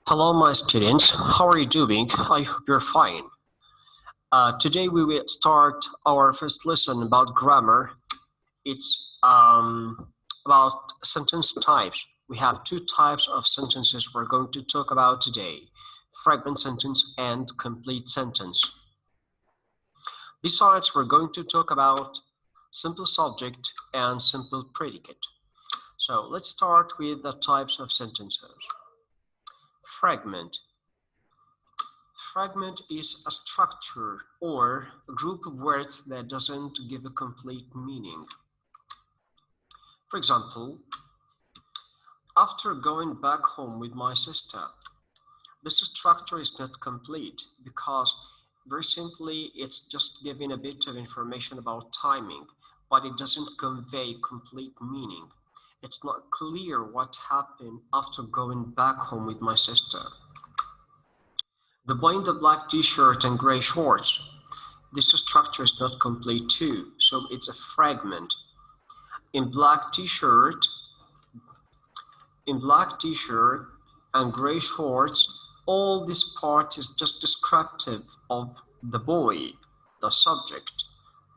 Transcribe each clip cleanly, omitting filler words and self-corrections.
Hello, my students. How are you doing? I hope you're fine. Today we will start our first lesson about grammar. It's about sentence types. We have two types of sentences we're going to talk about today: fragment sentence and complete sentence. Besides, we're going to talk about simple subject and simple predicate. So let's start with the types of sentences. Fragment. Fragment is a structure or a group of words that doesn't give a complete meaning. For example, after going back home with my sister, this structure is not complete because very simply it's just giving a bit of information about timing, but it doesn't convey complete meaning. It's not clear what happened after going back home with my sister. The boy in the black t-shirt and gray shorts. This structure is not complete too, so it's a fragment. In black t-shirt and gray shorts, all this part is just descriptive of the boy, the subject.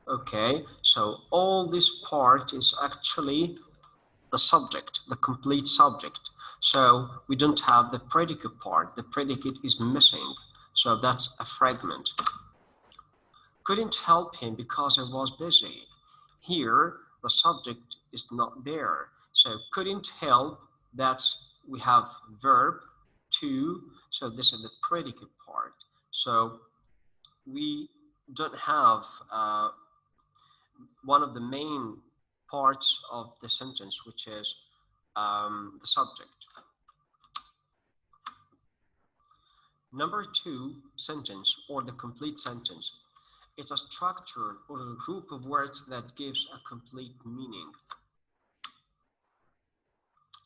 Okay, so all this part is actually the subject, the complete subject. So we don't have the predicate part. The predicate is missing. So that's a fragment. Couldn't help him because I was busy. Here, the subject is not there. So couldn't help, that's we have verb to. So this is the predicate part. So we don't have one of the main parts of the sentence, which is the subject. Number two, sentence or the complete sentence. It's a structure or a group of words that gives a complete meaning.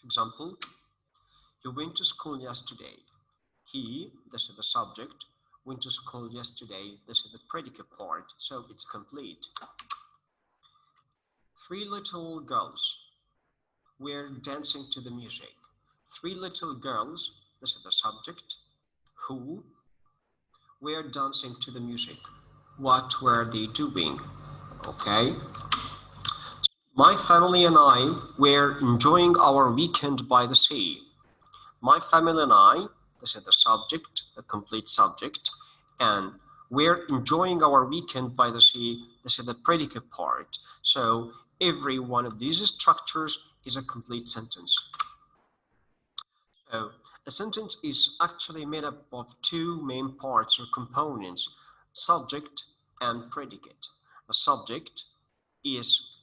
Example, he went to school yesterday. He, this is the subject, went to school yesterday. This is the predicate part, so it's complete. Three little girls were dancing to the music. Three little girls, this is the subject, who were dancing to the music. What were they doing? Okay. My family and I were enjoying our weekend by the sea. My family and I, this is the subject, the complete subject, and we're enjoying our weekend by the sea, this is the predicate part. So every one of these structures is a complete sentence. So a sentence is actually made up of two main parts or components, subject and predicate. The subject is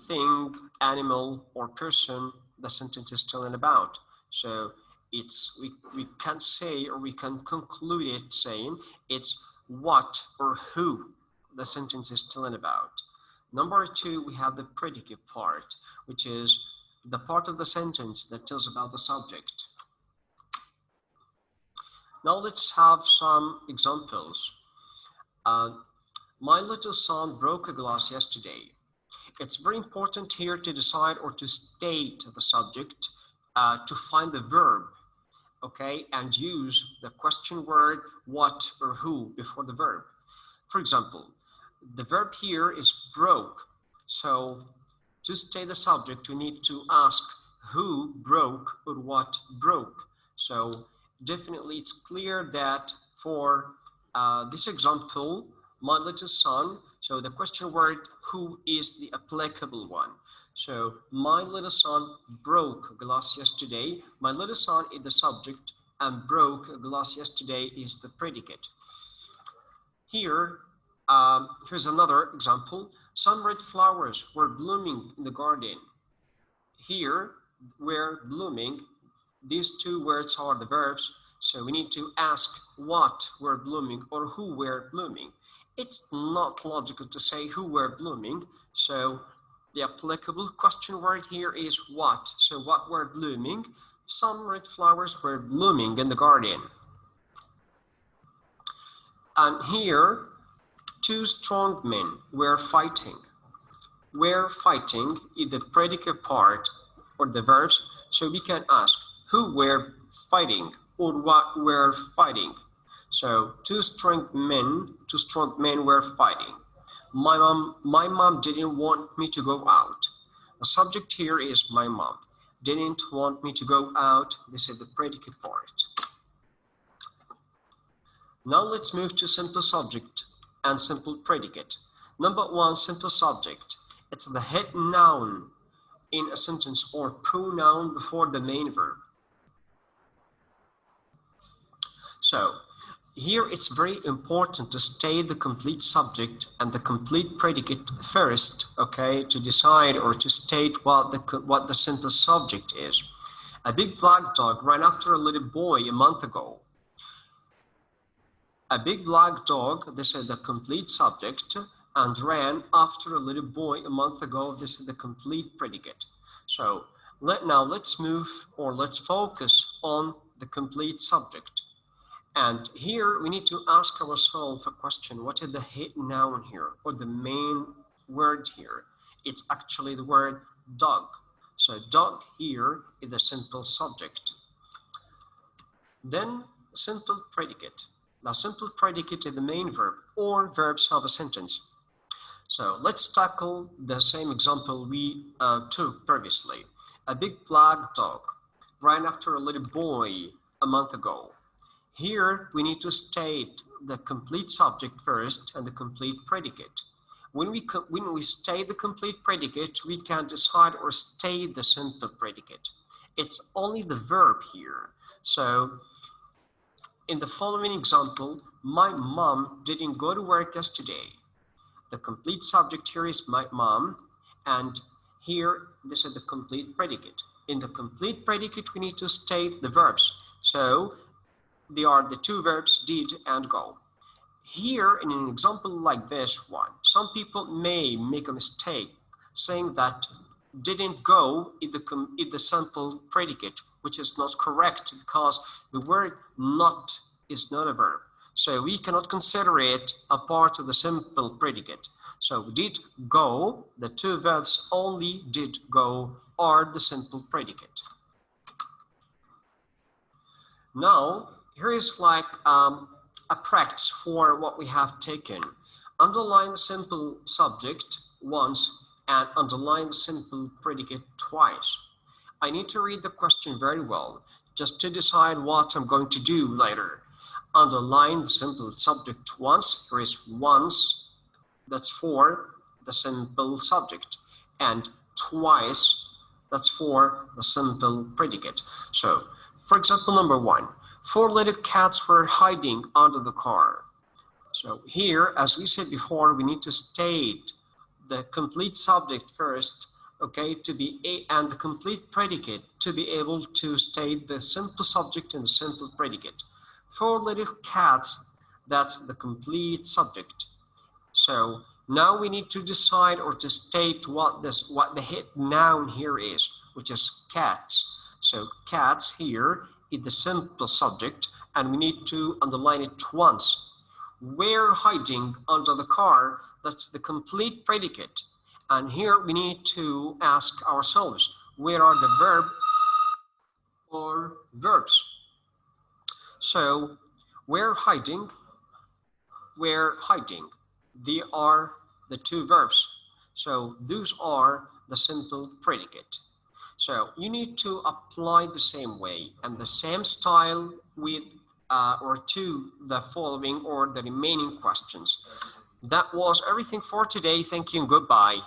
thing, animal, or person the sentence is telling about. So it's we can say, or we can conclude it saying it's what or who the sentence is telling about. Number two, we have the predicate part, which is the part of the sentence that tells about the subject. Now let's have some examples. My little son broke a glass yesterday. It's very important here to decide or to state the subject, to find the verb, okay, and use the question word what or who before the verb. For example, the verb here is broke. So to state the subject, we need to ask who broke or what broke. So definitely it's clear that for this example, my little son, so the question word who is the applicable one. So my little son broke a glass yesterday. My little son is the subject and broke a glass yesterday is the predicate. Here, here's another example. Some red flowers were blooming in the garden. Here, were blooming, these two words are the verbs. So we need to ask what were blooming or who were blooming. It's not logical to say who were blooming, so the applicable question word here is what. So what were blooming? Some red flowers were blooming in the garden. And here, two strong men were fighting. Were fighting is the predicate part or the verbs, so we can ask who were fighting or what were fighting. So two strong men were fighting. My mom didn't want me to go out. The subject here is my mom didn't want me to go out. This is the predicate part. Now let's move to simple subject and simple predicate. Number one, simple subject. It's the head noun in a sentence or pronoun before the main verb. So here it's very important to state the complete subject and the complete predicate first, okay, to decide or to state what the simple subject is. A big black dog ran after a little boy a month ago. A big black dog, this is the complete subject, and ran after a little boy a month ago. This is the complete predicate. So now let's move or let's focus on the complete subject. And here we need to ask ourselves a question. What is the head noun here or the main word here? It's actually the word dog. So dog here is the simple subject. Then simple predicate. Now simple predicate is the main verb or verbs of a sentence. So let's tackle the same example we took previously. A big black dog ran after a little boy a month ago. Here we need to state the complete subject first and the complete predicate. When we state the complete predicate, we can decide or state the simple predicate. It's only the verb here. So in the following example, my mom didn't go to work yesterday. The complete subject here is my mom, and here this is the complete predicate. In the complete predicate, we need to state the verbs. So they are the two verbs did and go. Here in an example like this one, some people may make a mistake saying that didn't go is the simple predicate, which is not correct because the word not is not a verb. So we cannot consider it a part of the simple predicate. So did go, the two verbs only did go are the simple predicate. Now, here is like a practice for what we have taken. Underline the simple subject once and underline the simple predicate twice. I need to read the question very well just to decide what I'm going to do later. Underline the simple subject once. Here is once, that's for the simple subject, and twice, that's for the simple predicate. So, for example, number one, 4 little cats were hiding under the car. So here, as we said before, we need to state the complete subject first, okay, and the complete predicate to be able to state the simple subject and the simple predicate. 4 little cats, that's the complete subject. So now we need to decide or to state what the head noun here is, which is cats. So cats here is the simple subject, and we need to underline it once. We're hiding under the car, that's the complete predicate. And here we need to ask ourselves, where are the verb or verbs? So we're hiding, they are the two verbs. So those are the simple predicate. So you need to apply the same way and the same style with or to the following or the remaining questions. That was everything for today. Thank you and goodbye.